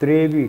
23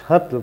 7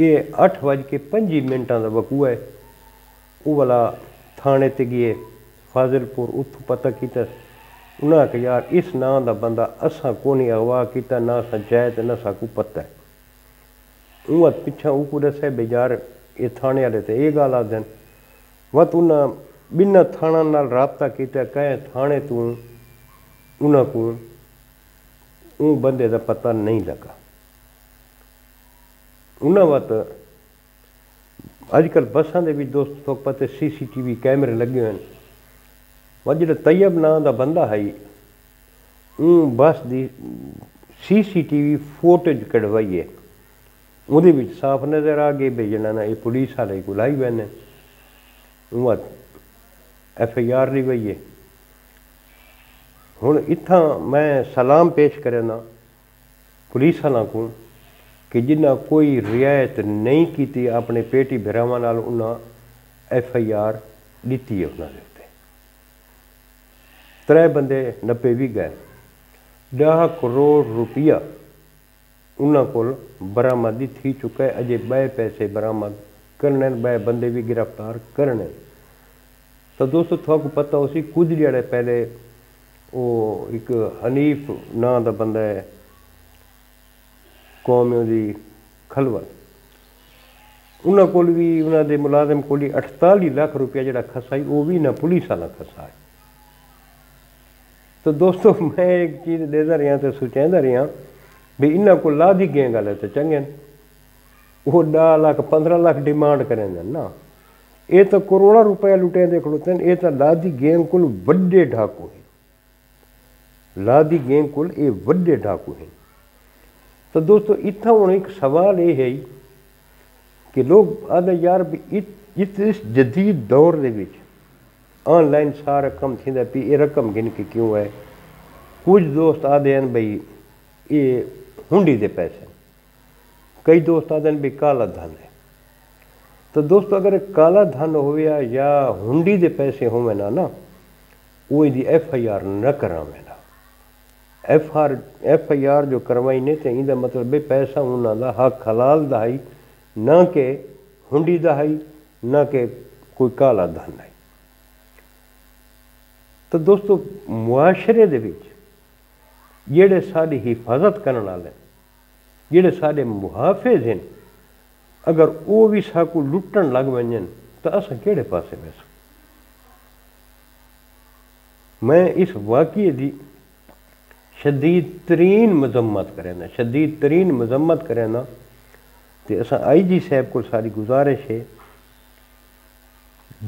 یہ 8:25 کا وقوع ہے۔ وہ والا تھانے تے گئے فاضل پور، اتوں پتہ کیتا، انہاں کہ یار اس نام دا بندہ اساں کو نہیں اغوا کیتا، نہ اساں جائے تے نہ ساکو پتہ ہے۔ انہاں پچھا کو دسے بے یار یہ تھانے والے تے یہ گل آدھن، وت انہاں بنا تھانہ نال رابطہ کیتا، کہے تھانے تو انہاں کو اون بندے دا پتہ نہیں لگا۔ انہاں وت اج کل بساں دے بھی دوست تو پتہ CCTV کیمرے لگے ہوئے ہیں۔ وہ جڑا طیب نام دا بندہ ہے اون بس دی CCTV فوٹیج کڑوائی ہے، وہ صاف نظر آ گئی بھائی جنا یہ پولیس والے کو لائی ہوئے ہیں، وہ FIR لی ہوئی ہے۔ ہوں اتھاں میں سلام پیش کرنا پولیس والوں کو کہ جنہ کوئی رعایت نہیں کی اپنے پیٹی بھراواں نال، انہاں FIR دیتی ہے انہاں دے اتنے۔ 3 بندے نپے بھی گئے، 10 کروڑ روپیہ انہاں کول برآمدی تھی چکا ہے، اجے بے پیسے برآمد کرنے، بے بندے بھی گرفتار کرنے۔ تو دوستو تھوڑا کو پتہ ہو سی کچھ جڑے پہلے وہ ایک حنیف نام دا بندہ ہے قومیوں دی کھلوت، انہاں کول بھی انہاں دے ملازم کول 48 لاکھ روپیہ جڑا کھسائی وہ بھی نہ پولیس والا کھسا ہے۔ تو دوستو میں ایک چیز دیتا رہا تو سوچیندا رہا بھی انہاں کو لا دی گئیں گل تو چنگے، وہ 10 لاکھ 15 لاکھ ڈیمانڈ کریں نا، یہ تو کروڑا روپیہ لٹیں دے کھڑوتے ہیں، یہ تو لا دی گینگ کول وڈے ڈھاکو ہیں، لا دی گینگ کول یہ وڈے ڈھاکو ہیں۔ تو دوستو اتنا ہوں ایک سوال یہ ہے کہ لوگ آدھے یار بھی اس جدید دور دے وچ آن لائن سارا کم تھیندا پی، یہ رقم گن کے کیوں ہے؟ کچھ دوست آدھے ہیں بھائی یہ ہنڈی دے پیسے، کئی دوست آدھے ہیں بھی کالا دھن ہے۔ تو دوستو اگر کالا دھن ہویا یا ہنڈی دے پیسے ہوئے نا وہ دی FIR نہ کراویں نا، FIR جو کروائی نہیں تے ان مطلب بے پیسہ انہاں دا حق حلال دا ہے، نہ کہ ہنڈی دا ہے، نہ کہ کوئی کالا دھن ہے۔ تو دوستو معاشرے دے وچ جڑے ساری حفاظت کرنے والے، جڑے سارے محافظ ہیں، اگر وہ بھی ساکو لٹن لگ ونجن تو اساں کیڑے پاسے ویسو؟ میں اس واقعے دی شدید ترین مذمت کرنا، شدید ترین مذمت کرنا، تے اساں IG صاحب کو ساری گزارش ہے،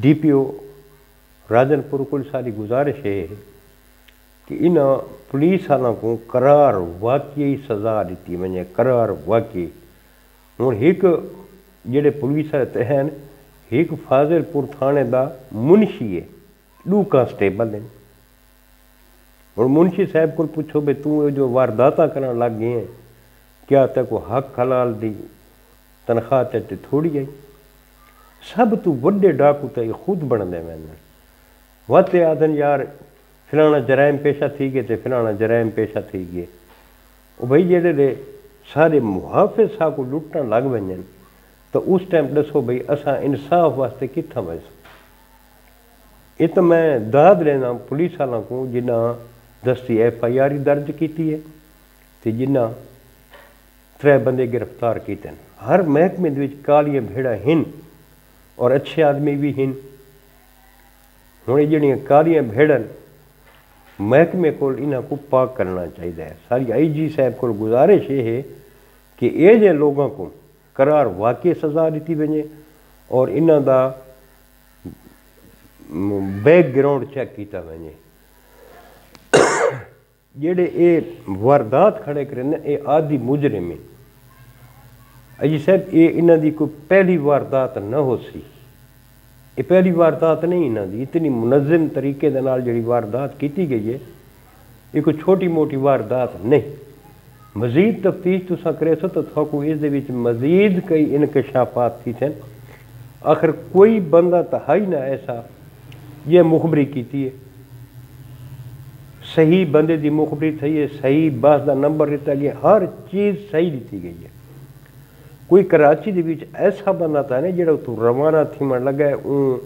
DPO راجن پور کو ساری گزارش ہے کہ انہاں پولیس والوں کو قرار واقعی سزا دیتی ونجے، قرار واقعی۔ ہوں ایک جڑے پولیس والے ہیں، ایک فاضل پور تھانے دا منشی ہے، 2 کانسٹیبل ہیں۔ اور منشی صاحب کو پوچھو بھئی تو جو وارداتاں کرن لگ گئے ہیں، کیا تے کو حق حلال دی تنخواہ تے تھوڑی ہے؟ سب تو وڈے ڈاکو تے خود بن دے میں واتے آدھن یار فلانا جرائم پیشہ تھی گئے تے فلانا جرائم پیشہ تھی گئے۔ وہ بھائی جڑے دے سارے محافظ سا کو لٹن لگ ونجن تو اس ٹائم دسو بھئی اساں انصاف واسطے کتھاں ویسو؟ یہ تو میں داد لینا پولیس والوں کو جنہ دستی FIR درج کیتی ہے تے جنہ 3 بندے گرفتار کیتے ہیں۔ ہر محکمے دے وچ کالیاں بھیڑاں ہن اور اچھے آدمی بھی ہن۔ ہوں یہ جڑیاں کالیاں بھیڑن محکمے کو انہاں کو پاک کرنا چاہیے۔ ساری IG صاحب کو گزارش یہ ہے کہ یہ جے لوگوں کو قرار واقعی سزا دیتی ونجے اور انہاں دا بیک گراؤنڈ چیک کیتا ونجے۔ جڑے یہ واردات کھڑے کرنے یہ آدھی مجرم ہیں۔ IG صاحب یہ انہاں دی کوئی پہلی واردات نہ ہو سی، یہ پہلی واردات نہیں انہاں دی، اتنی منظم طریقے دے نال جڑی واردات کیتی گئی ہے یہ کوئی چھوٹی موٹی واردات نہیں۔ مزید تفتیش تساں کرے سو تو تھوکو اس دے وچ مزید کئی انکشافات تھی تھیں۔ آخر کوئی بندہ تو ہے ہی نہ ایسا یہ مخبری کیتی ہے، صحیح بندے دی مخبری تھی ہے، صحیح بس دا نمبر دیتا گیا، ہر چیز صحیح دیتی گئی ہے۔ کوئی کراچی دے وچ ایسا بندہ تھا نہیں جڑا تو روانہ تھیمن لگا ہے اون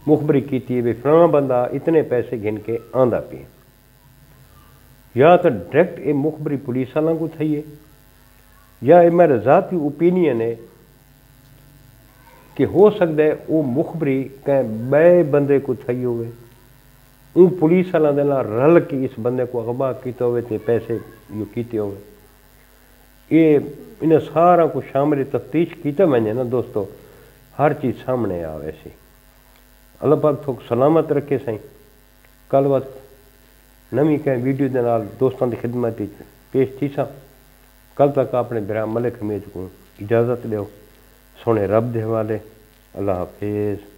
مخبری کیتی ہے فلاں بندہ اتنے پیسے گن کے آندا پیا، یا تو ڈائریکٹ یہ مخبری پولیس والوں کو تھی ہے، یا یہ میرا ذاتی اوپینین ہے کہ ہو سکتا ہے وہ مخبری کہیں بے بندے کو تھی ہوئے، ان پولیس والوں دے نال رل کے اس بندے کو اغوا کیتا ہوئے تے پیسے یوں کیتے ہوئے۔ یہ انہیں سارا کو شامل تفتیش کیتا ونجے نا دوستو، ہر چیز سامنے آوے سی۔ اللہ پاک تھوک سلامت رکھے سائیں۔ کل وقت نویں کہیں ویڈیو دے نال دوستان دی خدمت پیش تھی سا۔ کل تک اپنے برا ملک حمید کو اجازت دیو، سونے رب دے حوالے، اللہ حافظ۔